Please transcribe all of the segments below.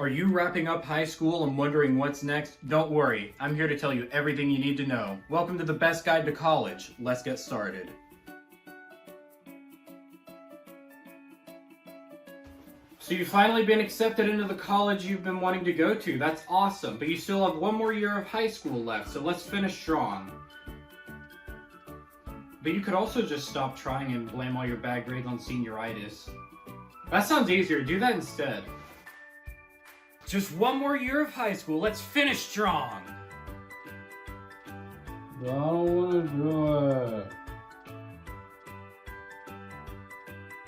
Are you wrapping up high school and wondering what's next? Don't worry, I'm here to tell you everything you need to know. Welcome to the best guide to college. Let's get started. So you've finally been accepted into the college you've been wanting to go to. That's awesome, but you still have one more year of high school left, so let's finish strong. But you could also just stop trying and blame all your bad grades on senioritis. That sounds easier. Do that instead. Just one more year of high school. Let's finish strong. I don't want to do it.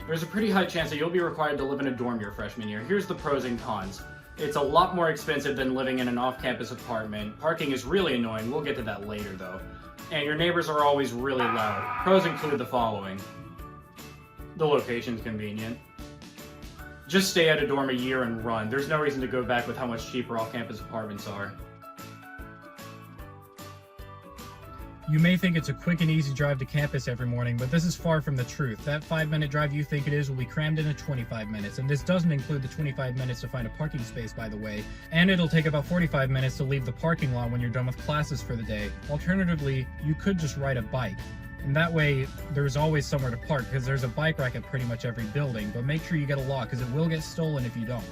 There's a pretty high chance that you'll be required to live in a dorm your freshman year. Here's the pros and cons. It's a lot more expensive than living in an off-campus apartment. Parking is really annoying. We'll get to that later, though. And your neighbors are always really loud. Pros include the following. The location's convenient. Just stay at a dorm a year and run. There's no reason to go back with how much cheaper off-campus apartments are. You may think it's a quick and easy drive to campus every morning, but this is far from the truth. That 5-minute drive you think it is will be crammed into 25 minutes, and this doesn't include the 25 minutes to find a parking space, by the way, and it'll take about 45 minutes to leave the parking lot when you're done with classes for the day. Alternatively, you could just ride a bike. And that way, there's always somewhere to park, because there's a bike rack at pretty much every building, but make sure you get a lock, because it will get stolen if you don't.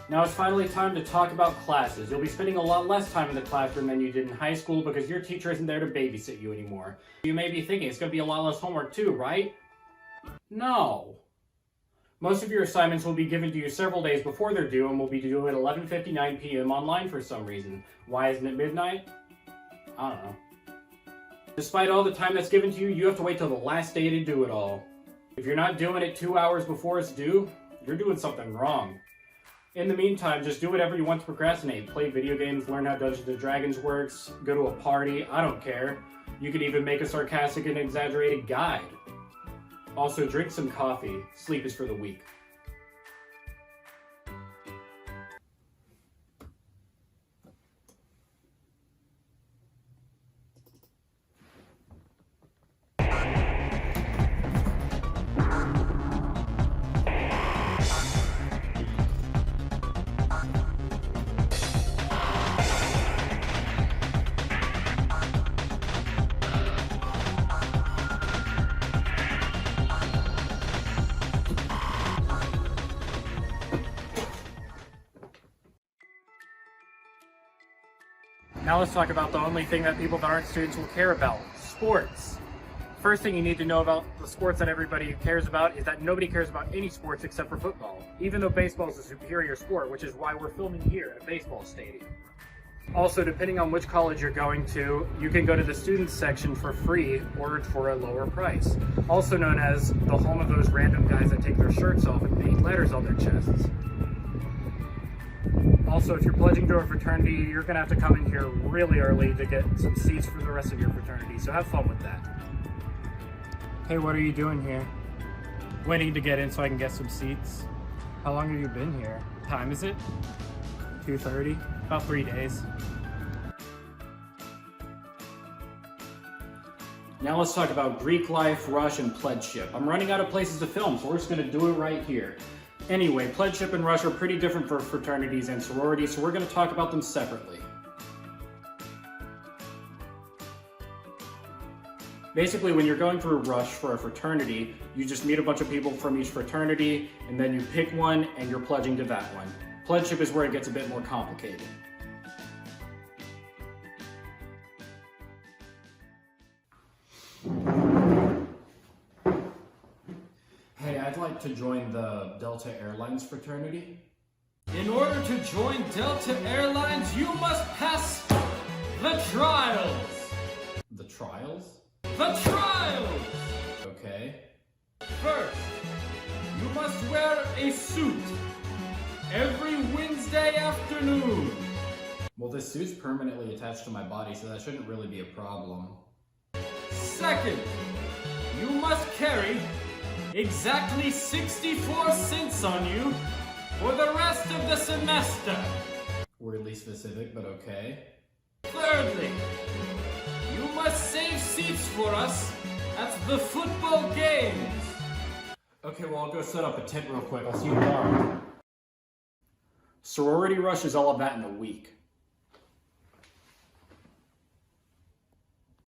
Now it's finally time to talk about classes. You'll be spending a lot less time in the classroom than you did in high school because your teacher isn't there to babysit you anymore. You may be thinking it's going to be a lot less homework too, right? No. Most of your assignments will be given to you several days before they're due and will be due at 11:59 p.m. online for some reason. Why isn't it midnight? I don't know. Despite all the time that's given to you, you have to wait till the last day to do it all. If you're not doing it 2 hours before it's due, you're doing something wrong. In the meantime, just do whatever you want to procrastinate. Play video games, learn how Dungeons & Dragons works, go to a party, I don't care. You could even make a sarcastic and exaggerated guide. Also, drink some coffee. Sleep is for the weak. Now let's talk about the only thing that people that aren't students will care about, sports. First thing you need to know about the sports that everybody cares about is that nobody cares about any sports except for football, even though baseball is a superior sport, which is why we're filming here at a baseball stadium. Also, depending on which college you're going to, you can go to the students section for free or for a lower price, also known as the home of those random guys that take their shirts off and paint letters on their chests. Also, if you're pledging to a fraternity, you're going to have to come in here really early to get some seats for the rest of your fraternity, so have fun with that. Hey, what are you doing here? Waiting to get in so I can get some seats. How long have you been here? What time is it? 2:30? About 3 days. Now let's talk about Greek life, Rush, and Pledgeship. I'm running out of places to film, so we're just going to do it right here. Anyway, Pledgeship and Rush are pretty different for fraternities and sororities, so we're going to talk about them separately. Basically, when you're going through Rush for a fraternity, you just meet a bunch of people from each fraternity, and then you pick one, and you're pledging to that one. Pledgeship is where it gets a bit more complicated. Hey, I'd like to join the Delta Airlines fraternity. In order to join Delta Airlines, you must pass the trials. The trials? The trials! Okay. First, you must wear a suit every Wednesday afternoon. Well, this suit's permanently attached to my body, so that shouldn't really be a problem. Second, you must carry exactly 64 cents on you for the rest of the semester. Weirdly specific, but okay. Thirdly, you must save seats for us at the football games. Okay, well, I'll go set up a tent real quick. I'll see you tomorrow. Sorority Rush is all of that in a week.